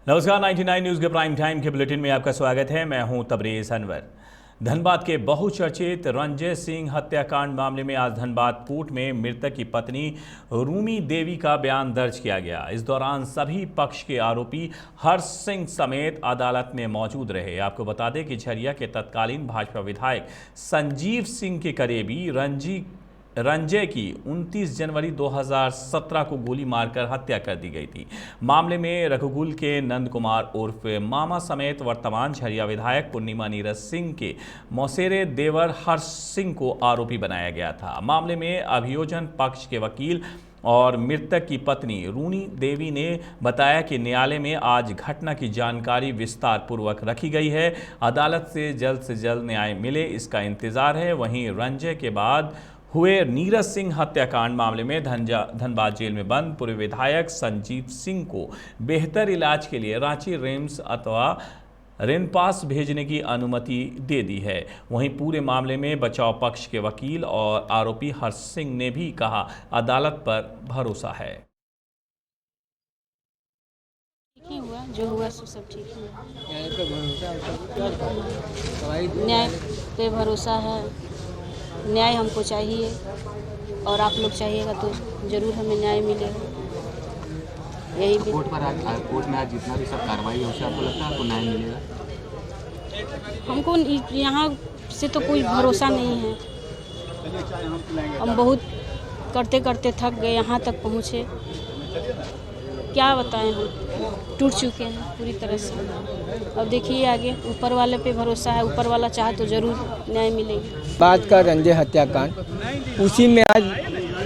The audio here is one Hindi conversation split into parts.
नमस्कार, 99 न्यूज़ के प्राइम टाइम के बुलेटिन में आपका स्वागत है। मैं हूं तबरेज़ अनवर। धनबाद के बहुचर्चित रंजय सिंह हत्याकांड मामले में आज धनबाद कोर्ट में मृतक की पत्नी रूमी देवी का बयान दर्ज किया गया। इस दौरान सभी पक्ष के आरोपी हर्ष सिंह समेत अदालत में मौजूद रहे। आपको बता दें कि झरिया के तत्कालीन भाजपा विधायक संजीव सिंह के करीबी रंजय की 29 जनवरी 2017 को गोली मारकर हत्या कर दी गई थी। मामले में रघुकुल के नंद कुमार उर्फ मामा समेत वर्तमान झरिया विधायक पूर्णिमा नीरज सिंह के मौसेरे देवर हर्ष सिंह को आरोपी बनाया गया था। मामले में अभियोजन पक्ष के वकील और मृतक की पत्नी रूनी देवी ने बताया कि न्यायालय में आज घटना की जानकारी विस्तार पूर्वक रखी गई है। अदालत से जल्द न्याय मिले इसका इंतजार है। वहीं रंजय के बाद हुए नीरज सिंह हत्याकांड मामले में धनबाद जेल में बंद पूर्व विधायक संजीव सिंह को बेहतर इलाज के लिए रांची रिम्स अथवा रेनपास भेजने की अनुमति दे दी है। वहीं पूरे मामले में बचाव पक्ष के वकील और आरोपी हर्ष सिंह ने भी कहा अदालत पर भरोसा है। ठीक ही हुआ, जो हुआ सो सब ठीक ही हुआ। न्याय पे भरोसा है। न्याय हमको चाहिए और आप लोग चाहिएगा तो जरूर हमें न्याय मिलेगा। यही भी कोर्ट में आज जितना भी सब कार्रवाई हो आपको लगता है आपको न्याय मिलेगा? हमको यहाँ से तो कोई भरोसा नहीं है। हम बहुत करते करते थक गए, यहाँ तक पहुँचे। क्या बताएं, हम टूट चुके हैं पूरी तरह से। अब देखिए आगे, ऊपर वाले पे भरोसा है। ऊपर वाला चाहे तो जरूर न्याय मिलेगी। बात का रंजय हत्याकांड, उसी में आज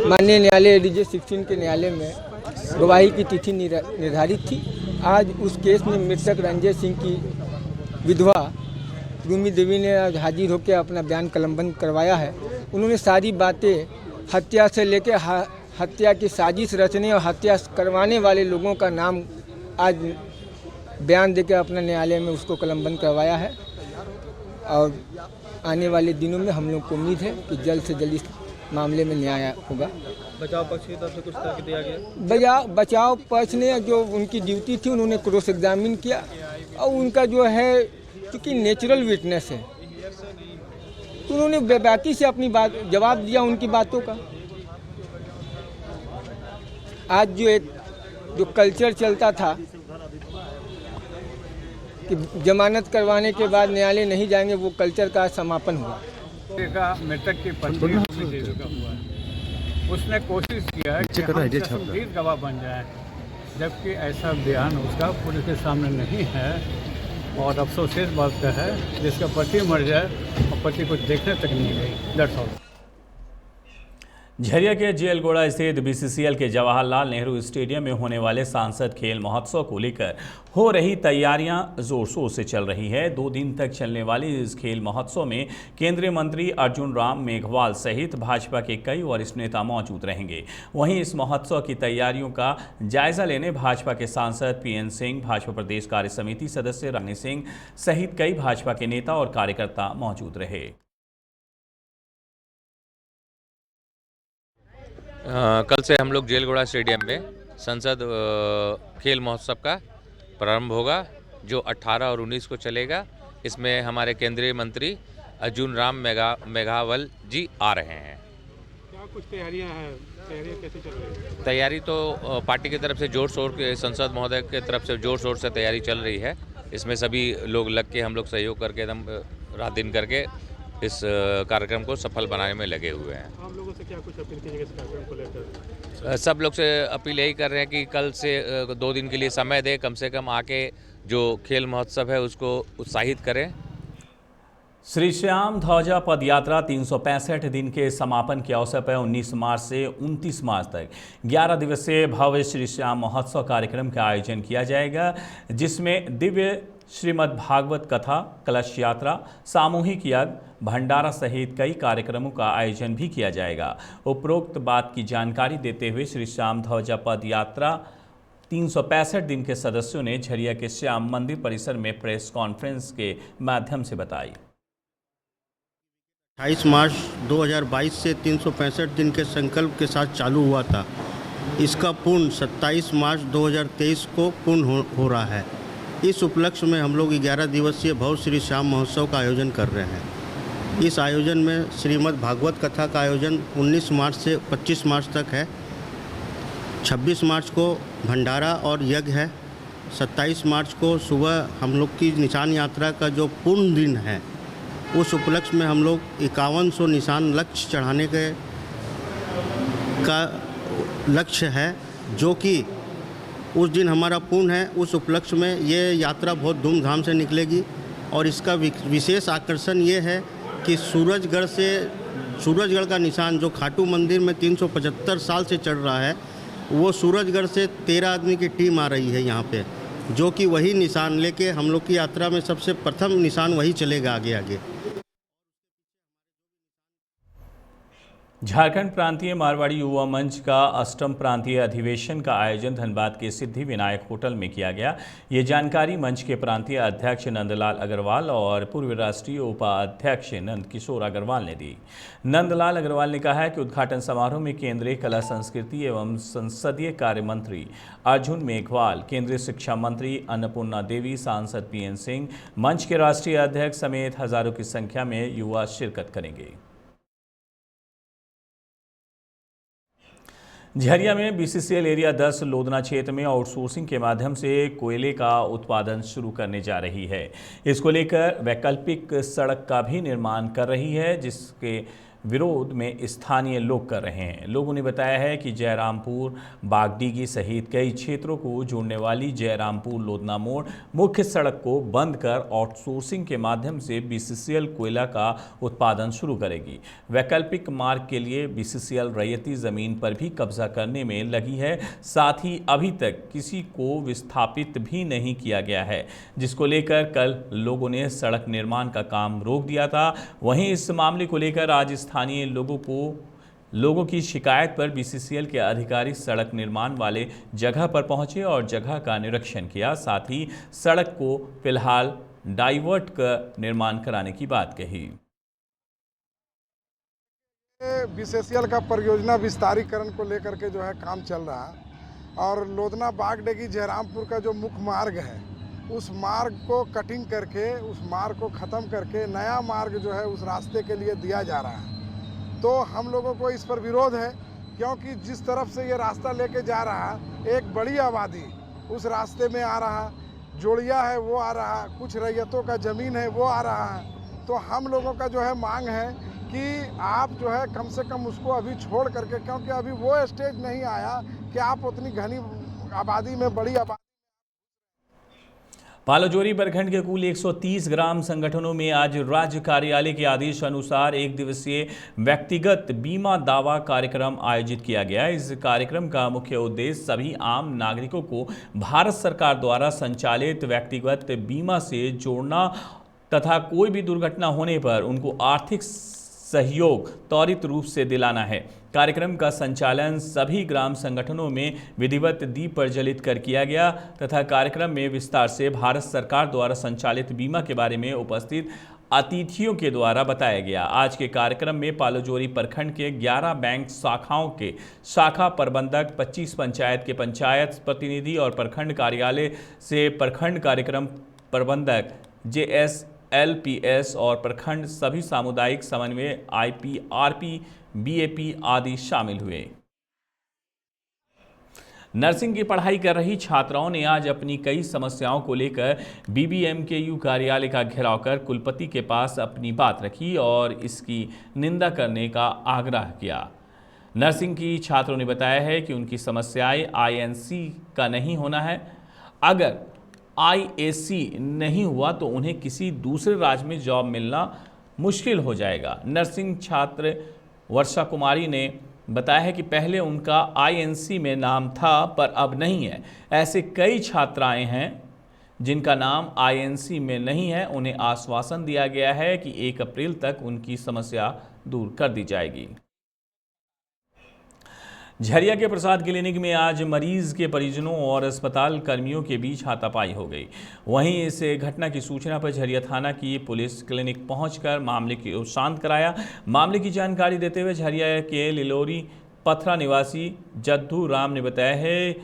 माननीय न्यायालय एडीजे 16 के न्यायालय में गवाही की तिथि निर्धारित थी। आज उस केस में मृतक रंजय सिंह की विधवा रूमी देवी ने आज हाजिर होकर अपना बयान कलमबंद करवाया है। उन्होंने सारी बातें हत्या से लेकर हत्या की साजिश रचने और हत्या करवाने वाले लोगों का नाम आज बयान देकर अपना न्यायालय में उसको कलमबंद करवाया है। और आने वाले दिनों में हम लोग को उम्मीद है कि जल्द से जल्द इस मामले में न्याय होगा। बचाव पक्ष की तरफ से कुछ तर्क दिया गया? बचाव पक्ष ने जो उनकी ड्यूटी थी उन्होंने क्रॉस एग्जामिन किया और उनका जो है क्योंकि नेचुरल विटनेस है तो उन्होंने बेबाकी से अपनी बात जवाब दिया उनकी बातों का। आज जो कल्चर चलता था कि जमानत करवाने के बाद न्यायालय नहीं जाएंगे, वो कल्चर का समापन हुआ। मृतक की पत्नी का हुआ, उसने कोशिश किया है कि हम गवाह बन जाए, जबकि ऐसा बयान उसका पुलिस के सामने नहीं है। और अफसोस इस बात का है जिसका पति मर जाए और पति को देखने तक नहीं गई। That's all. झरिया के जेलगोड़ा स्थित बीसीसीएल के जवाहरलाल नेहरू स्टेडियम में होने वाले सांसद खेल महोत्सव को लेकर हो रही तैयारियां जोर शोर से चल रही है। 2 दिन तक चलने वाली इस खेल महोत्सव में केंद्रीय मंत्री अर्जुन राम मेघवाल सहित भाजपा के कई वरिष्ठ नेता मौजूद रहेंगे। वहीं इस महोत्सव की तैयारियों का जायजा लेने भाजपा के सांसद पीएन सिंह, भाजपा प्रदेश कार्य समिति सदस्य रानी सिंह सहित कई भाजपा के नेता और कार्यकर्ता मौजूद रहे। कल से हम लोग जेलगोड़ा स्टेडियम में संसद खेल महोत्सव का प्रारंभ होगा, जो 18 और 19 को चलेगा। इसमें हमारे केंद्रीय मंत्री अर्जुन राम मेघवाल जी आ रहे हैं। क्या कुछ तैयारियां हैं? तैयारियां कैसे चल रही है? तैयारी तो पार्टी की तरफ से जोर शोर के, संसद महोदय की तरफ से जोर शोर से तैयारी चल रही है। इसमें सभी लोग लग के, हम लोग सहयोग करके एकदम रात दिन करके इस कार्यक्रम को सफल बनाने में लगे हुए हैं। आप लोगों से क्या कुछ अपील कीजिएगा इस कार्यक्रम को लेकर? सब लोग से अपील यही कर रहे हैं कि कल से 2 दिन के लिए समय दे, कम से कम आके जो खेल महोत्सव है उसको उत्साहित करें। श्री श्याम ध्वजा पद यात्रा 365 दिन के समापन के अवसर पर 19 मार्च से 29 मार्च तक 11 दिवसीय भव्य श्री श्याम महोत्सव कार्यक्रम का आयोजन किया जाएगा, जिसमें दिव्य श्रीमद् भागवत कथा, कलश यात्रा, सामूहिक यज्ञ, भंडारा सहित कई कार्यक्रमों का आयोजन भी किया जाएगा। उपरोक्त बात की जानकारी देते हुए श्री श्याम ध्वजा पद यात्रा 365 दिन के सदस्यों ने झरिया के श्याम मंदिर परिसर में प्रेस कॉन्फ्रेंस के माध्यम से बताई। 28 मार्च 2022 से 365 दिन के संकल्प के साथ चालू हुआ था। इसका पूर्ण 27 मार्च 2023 को पूर्ण हो रहा है। इस उपलक्ष्य में हम लोग 11 दिवसीय भव श्री श्याम महोत्सव का आयोजन कर रहे हैं। इस आयोजन में श्रीमद् भागवत कथा का आयोजन 19 मार्च से 25 मार्च तक है। 26 मार्च को भंडारा और यज्ञ है। 27 मार्च को सुबह हम लोग की निशान यात्रा का जो पूर्ण दिन है, उस उपलक्ष्य में हम लोग 5100 निशान लक्ष्य चढ़ाने का लक्ष्य है, जो कि उस दिन हमारा पूर्ण है। उस उपलक्ष्य में ये यात्रा बहुत धूमधाम से निकलेगी और इसका विशेष आकर्षण ये है कि सूरजगढ़ का निशान जो खाटू मंदिर में 375 साल से चढ़ रहा है, वो सूरजगढ़ से 13 आदमी की टीम आ रही है यहाँ पे, जो कि वही निशान लेके हम लोग की यात्रा में सबसे प्रथम निशान वही चलेगा आगे आगे। झारखंड प्रांतीय मारवाड़ी युवा मंच का 8वां प्रांतीय अधिवेशन का आयोजन धनबाद के सिद्धि विनायक होटल में किया गया। ये जानकारी मंच के प्रांतीय अध्यक्ष नंदलाल अग्रवाल और पूर्व राष्ट्रीय उपाध्यक्ष नंद किशोर अग्रवाल ने दी। नंदलाल अग्रवाल ने कहा कि उद्घाटन समारोह में केंद्रीय कला संस्कृति एवं संसदीय कार्य मंत्री अर्जुन मेघवाल, केंद्रीय शिक्षा मंत्री अन्नपूर्णा देवी, सांसद PN सिंह, मंच के राष्ट्रीय अध्यक्ष समेत हजारों की संख्या में युवा शिरकत करेंगे। झरिया में BCCL एरिया 10 लोधना क्षेत्र में आउटसोर्सिंग के माध्यम से कोयले का उत्पादन शुरू करने जा रही है। इसको लेकर वैकल्पिक सड़क का भी निर्माण कर रही है, जिसके विरोध में स्थानीय लोग कर रहे हैं। लोगों ने बताया है कि जयरामपुर, बागडीगी सहित कई क्षेत्रों को जोड़ने वाली जयरामपुर लोधना मोड़ मुख्य सड़क को बंद कर आउटसोर्सिंग के माध्यम से BCCL कोयला का उत्पादन शुरू करेगी। वैकल्पिक मार्ग के लिए BCCL रैयती जमीन पर भी कब्जा करने में लगी है। साथ ही अभी तक किसी को विस्थापित भी नहीं किया गया है, जिसको लेकर कल लोगों ने सड़क निर्माण का काम रोक दिया था। वहीं इस मामले को लेकर आज स्थानीय लोगों की शिकायत पर BCCL के अधिकारी सड़क निर्माण वाले जगह पर पहुंचे और जगह का निरीक्षण किया। साथ ही सड़क को फिलहाल डाइवर्ट कर निर्माण कराने की बात कही। BCCL का परियोजना विस्तारीकरण को लेकर के जो है काम चल रहा है और लोधना बागडीगी जयरामपुर का जो मुख्य मार्ग है, उस मार्ग को कटिंग करके, उस मार्ग को ख़त्म करके नया मार्ग जो है उस रास्ते के लिए दिया जा रहा है। तो हम लोगों को इस पर विरोध है, क्योंकि जिस तरफ से ये रास्ता लेके जा रहा है, एक बड़ी आबादी उस रास्ते में आ रहा, जोड़िया है वो आ रहा, कुछ रैयतों का ज़मीन है वो आ रहा है। तो हम लोगों का जो है मांग है कि आप जो है कम से कम उसको अभी छोड़ करके, क्योंकि अभी वो स्टेज नहीं आया कि आप उतनी घनी आबादी में, बड़ी आबादी। पालाजोरी प्रखंड के कुल 130 ग्राम संगठनों में आज राज्य कार्यालय के आदेश अनुसार 1 दिवसीय व्यक्तिगत बीमा दावा कार्यक्रम आयोजित किया गया। इस कार्यक्रम का मुख्य उद्देश्य सभी आम नागरिकों को भारत सरकार द्वारा संचालित व्यक्तिगत बीमा से जोड़ना तथा कोई भी दुर्घटना होने पर उनको आर्थिक सहयोग त्वरित रूप से दिलाना है। कार्यक्रम का संचालन सभी ग्राम संगठनों में विधिवत दीप प्रज्वलित कर किया गया तथा कार्यक्रम में विस्तार से भारत सरकार द्वारा संचालित बीमा के बारे में उपस्थित अतिथियों के द्वारा बताया गया। आज के कार्यक्रम में पालाजोरी प्रखंड के 11 बैंक शाखाओं के शाखा प्रबंधक, 25 पंचायत के पंचायत प्रतिनिधि और प्रखंड कार्यालय से प्रखंड कार्यक्रम प्रबंधक JSLPS और प्रखंड सभी सामुदायिक समन्वय IPRP, BAP आदि शामिल हुए। नर्सिंग की पढ़ाई कर रही छात्राओं ने आज अपनी कई समस्याओं को लेकर BBMKU कार्यालय का घेराव कर कुलपति के पास अपनी बात रखी और इसकी निंदा करने का आग्रह किया। नर्सिंग की छात्रों ने बताया है कि उनकी समस्याएं INC का नहीं होना है। अगर IAC नहीं हुआ तो उन्हें किसी दूसरे राज्य में जॉब मिलना मुश्किल हो जाएगा। नर्सिंग छात्र वर्षा कुमारी ने बताया है कि पहले उनका INC में नाम था पर अब नहीं है। ऐसे कई छात्राएं हैं जिनका नाम INC में नहीं है। उन्हें आश्वासन दिया गया है कि 1 अप्रैल तक उनकी समस्या दूर कर दी जाएगी। झरिया के प्रसाद क्लिनिक में आज मरीज के परिजनों और अस्पताल कर्मियों के बीच हाथापाई हो गई। वहीं इस घटना की सूचना पर झरिया थाना की पुलिस क्लिनिक पहुंचकर मामले को शांत कराया। मामले की जानकारी देते हुए झरिया के लिलोरी पथरा निवासी जद्दू राम ने बताया है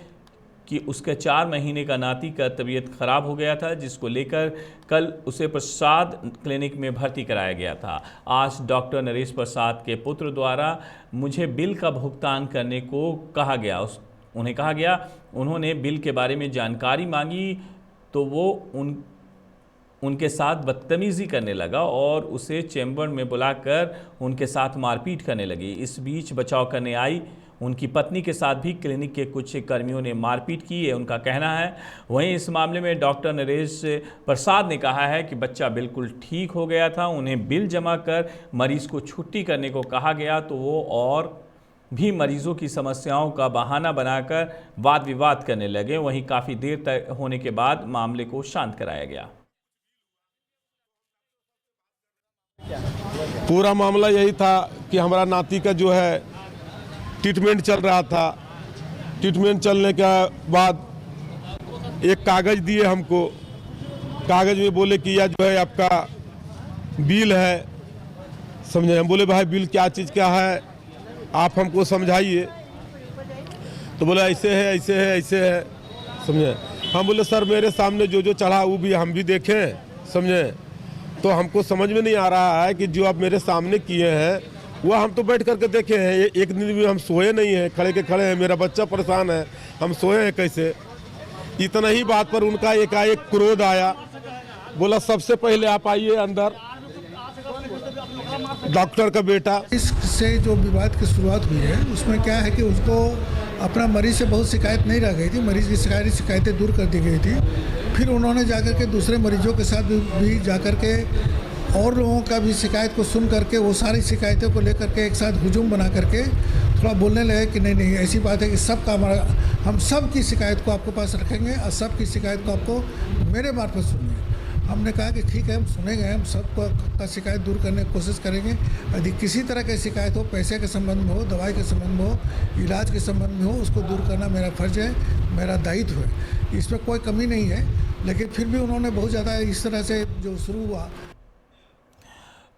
कि उसके 4 महीने का नाती का तबीयत खराब हो गया था, जिसको लेकर कल उसे प्रसाद क्लिनिक में भर्ती कराया गया था। आज डॉक्टर नरेश प्रसाद के पुत्र द्वारा मुझे बिल का भुगतान करने को कहा गया। उन्हें कहा गया, उन्होंने बिल के बारे में जानकारी मांगी तो वो उनके साथ बदतमीज़ी करने लगा और उसे चैम्बर में बुलाकर उनके साथ मारपीट करने लगी। इस बीच बचाव करने आई उनकी पत्नी के साथ भी क्लिनिक के कुछ कर्मियों ने मारपीट की है, उनका कहना है। वहीं इस मामले में डॉक्टर नरेश प्रसाद ने कहा है कि बच्चा बिल्कुल ठीक हो गया था, उन्हें बिल जमा कर मरीज को छुट्टी करने को कहा गया तो वो और भी मरीजों की समस्याओं का बहाना बनाकर वाद विवाद करने लगे। वहीं काफ़ी देर तक होने के बाद मामले को शांत कराया गया। पूरा मामला यही था कि हमारा नाती का जो है ट्रीटमेंट चल रहा था। ट्रीटमेंट चलने के बाद एक कागज़ दिए हमको। कागज़ में बोले कि यह जो है आपका बिल है, समझे। हम बोले भाई बिल क्या चीज़ का है, आप हमको समझाइए। तो बोले ऐसे है ऐसे है ऐसे है, समझे। हम बोले सर मेरे सामने जो जो चढ़ा वो भी हम भी देखें, समझे। तो हमको समझ में नहीं आ रहा है कि जो आप मेरे सामने किए हैं वो हम तो बैठ करके देखे हैं। एक दिन भी हम सोए नहीं हैं, खड़े के खड़े हैं। मेरा बच्चा परेशान है, हम सोए हैं कैसे। इतना ही बात पर उनका एकाएक क्रोध आया। बोला सबसे पहले आप आइए अंदर, डॉक्टर का बेटा। इससे जो विवाद की शुरुआत हुई है उसमें क्या है कि उसको अपना मरीज से बहुत शिकायत नहीं रह गई थी। मरीज की सारी शिकायतें दूर कर दी गई थी। फिर उन्होंने जाकर के दूसरे मरीजों के साथ भी जाकर के और लोगों का भी शिकायत को सुन करके वो सारी शिकायतों को लेकर के एक साथ हुजूम बना करके थोड़ा बोलने लगे कि नहीं नहीं ऐसी बात है कि सबका हमारा, हम सब की शिकायत को आपके पास रखेंगे और सब की शिकायत को आपको मेरे मार्फत सुनिए। हमने कहा कि ठीक है हम सुनेंगे, हम सबको का शिकायत दूर करने की कोशिश करेंगे। यदि किसी तरह की शिकायत हो, पैसे के संबंध में हो, दवाई के संबंध में हो, इलाज के संबंध में हो, उसको दूर करना मेरा फ़र्ज़ है, मेरा दायित्व है। इसमें कोई कमी नहीं है। लेकिन फिर भी उन्होंने बहुत ज़्यादा इस तरह से जो शुरू हुआ।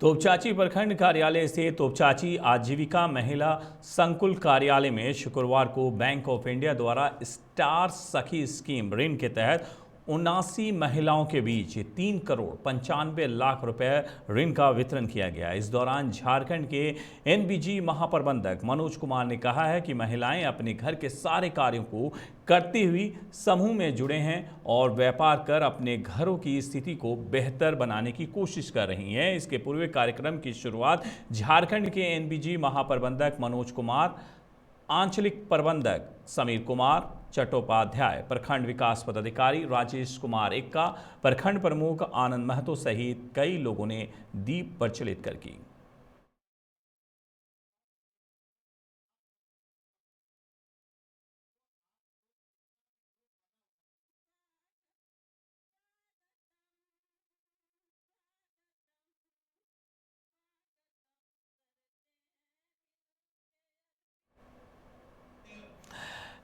तोपचांची प्रखंड कार्यालय से तोपचांची आजीविका महिला संकुल कार्यालय में शुक्रवार को बैंक ऑफ इंडिया द्वारा स्टार सखी स्कीम ऋण के तहत 79 महिलाओं के बीच 3 करोड़ 95 लाख रुपए ऋण का वितरण किया गया। इस दौरान झारखंड के एनबीजी महाप्रबंधक मनोज कुमार ने कहा है कि महिलाएं अपने घर के सारे कार्यों को करती हुई समूह में जुड़े हैं और व्यापार कर अपने घरों की स्थिति को बेहतर बनाने की कोशिश कर रही हैं। इसके पूर्व कार्यक्रम की शुरुआत झारखंड के एनबीजी महाप्रबंधक मनोज कुमार, आंचलिक प्रबंधक समीर कुमार चट्टोपाध्याय, प्रखंड विकास पदाधिकारी राजेश कुमार एक्का, प्रखंड प्रमुख आनंद महतो सहित कई लोगों ने दीप प्रज्वलित कर की।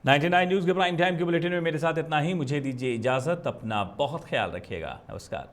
$99 न्यूज़ के प्राइम टाइम के बुलेटिन में मेरे साथ इतना ही। मुझे दीजिए इजाज़त। अपना बहुत ख्याल रखिएगा। नमस्कार।